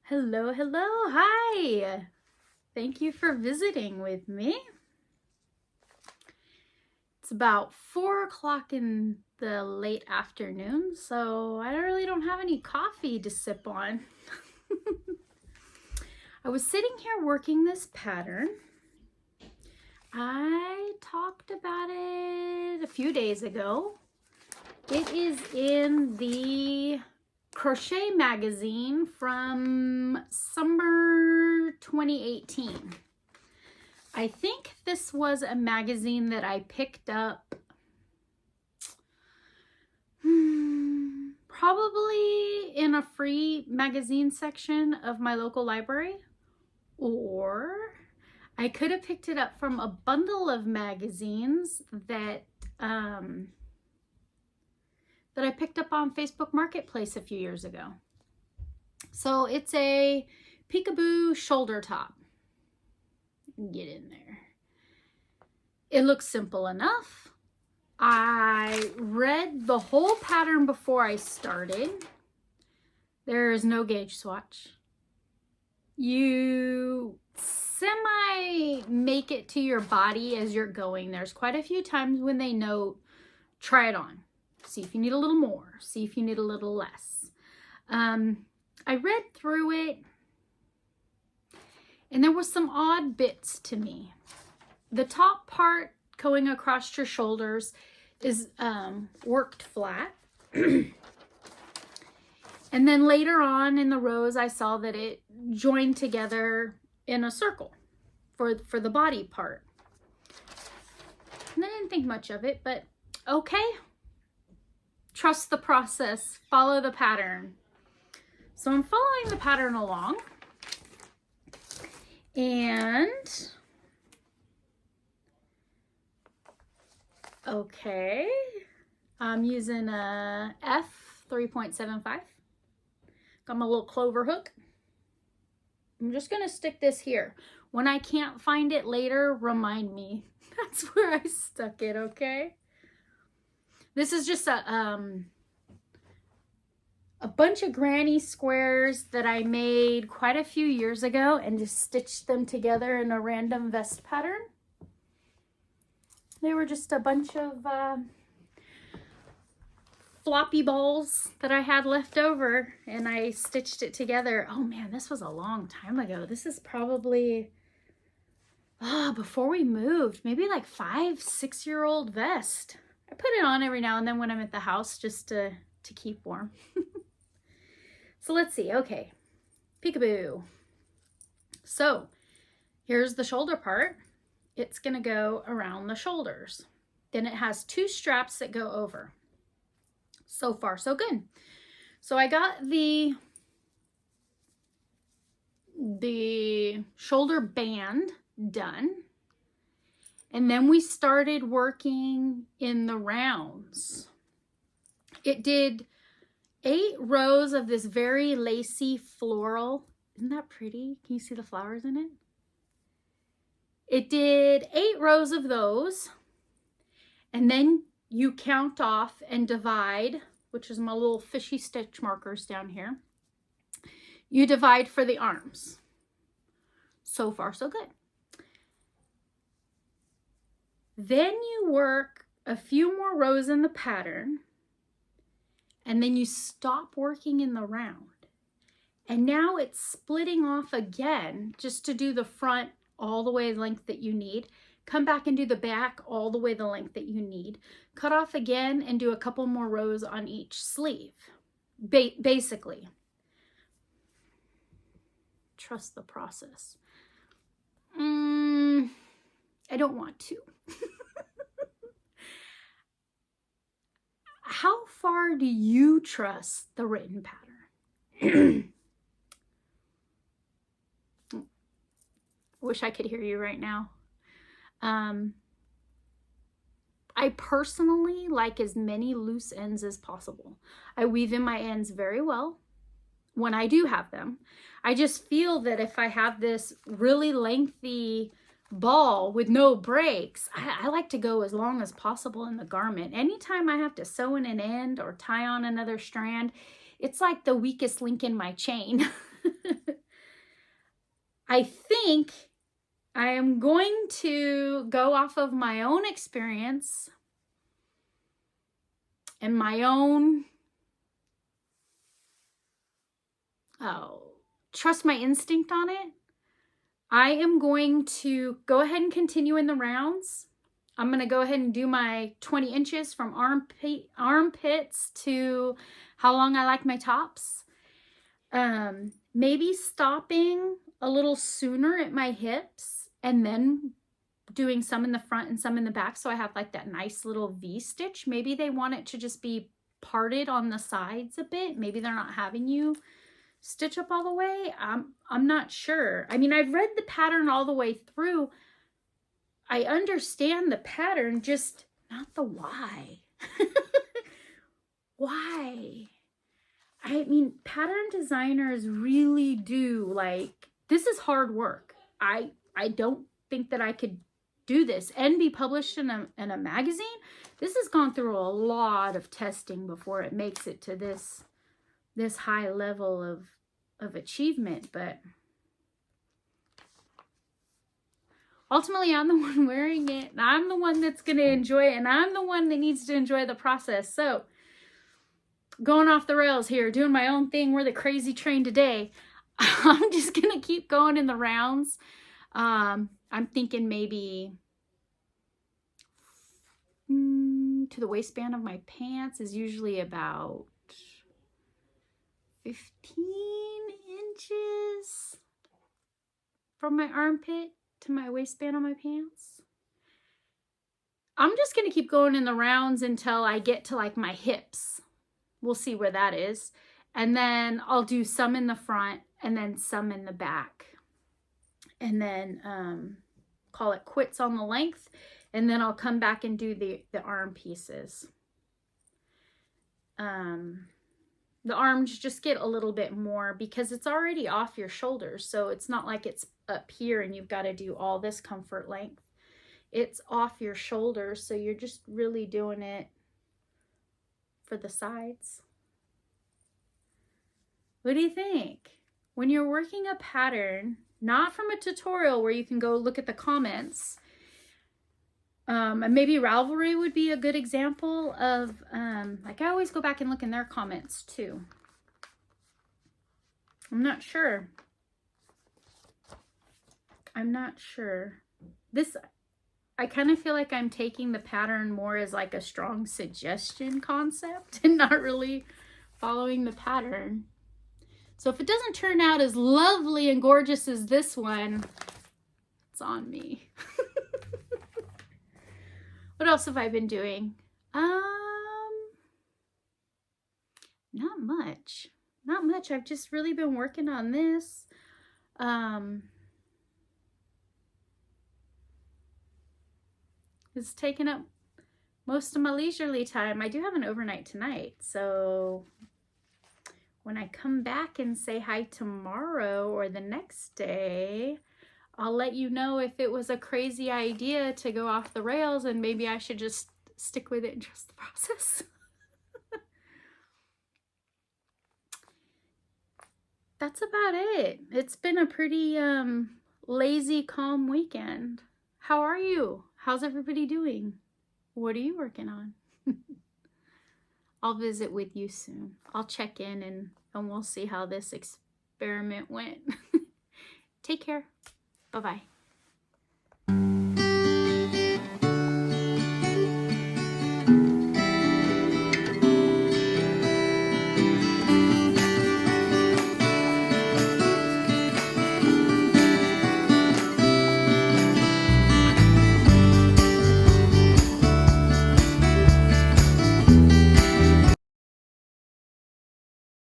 Hello, hello, hi. Thank you for visiting with me. It's about 4 o'clock in the late afternoon, so I really don't have any coffee to sip on. I was sitting here working this pattern. I talked about it a few days ago. It is in the Crochet magazine from summer 2018. I think this was a magazine that I picked up probably in a free magazine section of my local library, or I could have picked it up from a bundle of magazines that I picked up on Facebook Marketplace a few years ago. So it's a Peekaboo shoulder top. Get in there. It looks simple enough. I read the whole pattern before I started. There is no gauge swatch. You semi make it to your body as you're going. There's quite a few times when they note, try it on. See if you need a little more. See if you need a little less. I read through it, and there was some odd bits to me. The top part going across your shoulders is worked flat. And then later on in the rows, I saw that it joined together in a circle for the body part. And I didn't think much of it, but okay. Trust the process, follow the pattern. So I'm following the pattern along, and okay, I'm using a F 3.75. Got my little clover hook. I'm just gonna stick this here. When I can't find it later, remind me. That's where I stuck it, okay? This is just a bunch of granny squares that I made quite a few years ago and just stitched them together in a random vest pattern. They were just a bunch of floppy balls that I had left over, and I stitched it together. Oh man, this was a long time ago. This is probably before we moved, maybe like 5-6-year-old vest. I put it on every now and then when I'm at the house just to keep warm. So let's see. Okay, Peekaboo. So here's the shoulder part. It's gonna go around the shoulders. Then it has 2 straps that go over. So far, so good. So I got the shoulder band done. And then we started working in the rounds. It did 8 rows of this very lacy floral. Isn't that pretty? Can you see the flowers in it? It did 8 rows of those. And then you count off and divide, which is my little fishy stitch markers down here. You divide for the arms. So far, so good. Then you work a few more rows in the pattern, and then you stop working in the round. And now it's splitting off again just to do the front all the way the length that you need. Come back and do the back all the way the length that you need. Cut off again and do a couple more rows on each sleeve. Basically. Trust the process. I don't want to. How far do you trust the written pattern? I wish I could hear you right now. I personally like as many loose ends as possible. I weave in my ends very well when I do have them. I just feel that if I have this really lengthy ball with no breaks, I like to go as long as possible in the garment. Anytime I have to sew in an end or tie on another strand, it's like the weakest link in my chain. I think I am going to go off of my own experience and my own, trust my instinct on it. I am going to go ahead and continue in the rounds. I'm going to go ahead and do my 20 inches from armpits to how long I like my tops. Maybe stopping a little sooner at my hips and then doing some in the front and some in the back, so I have like that nice little V stitch. Maybe they want it to just be parted on the sides a bit. Maybe they're not having you stitch up all the way. I'm not sure. I mean, I've read the pattern all the way through. I understand the pattern, just not the why. Why? I mean, pattern designers really do, like, this is hard work. I don't think that I could do this and be published in a magazine. This has gone through a lot of testing before it makes it to this high level of achievement, but ultimately I'm the one wearing it, and I'm the one that's going to enjoy it, and I'm the one that needs to enjoy the process. So going off the rails here, doing my own thing. We're the crazy train today. I'm just going to keep going in the rounds. I'm thinking maybe to the waistband of my pants is usually about 15 inches from my armpit to my waistband on my pants. I'm just going to keep going in the rounds until I get to like my hips. We'll see where that is. And then I'll do some in the front and then some in the back. And then call it quits on the length. And then I'll come back and do the arm pieces. The arms just get a little bit more because it's already off your shoulders. So it's not like it's up here and you've got to do all this comfort length. It's off your shoulders. So you're just really doing it for the sides. What do you think? When you're working a pattern, not from a tutorial where you can go look at the comments, and maybe Ravelry would be a good example of, like I always go back and look in their comments too. I'm not sure. I'm not sure. I kind of feel like I'm taking the pattern more as like a strong suggestion concept and not really following the pattern. So if it doesn't turn out as lovely and gorgeous as this one, it's on me. What else have I been doing? Not much. Not much. I've just really been working on this. It's taken up most of my leisurely time. I do have an overnight tonight, so when I come back and say hi tomorrow or the next day, I'll let you know if it was a crazy idea to go off the rails and maybe I should just stick with it and trust the process. That's about it. It's been a pretty lazy, calm weekend. How are you? How's everybody doing? What are you working on? I'll visit with you soon. I'll check in and we'll see how this experiment went. Take care. Bye-bye.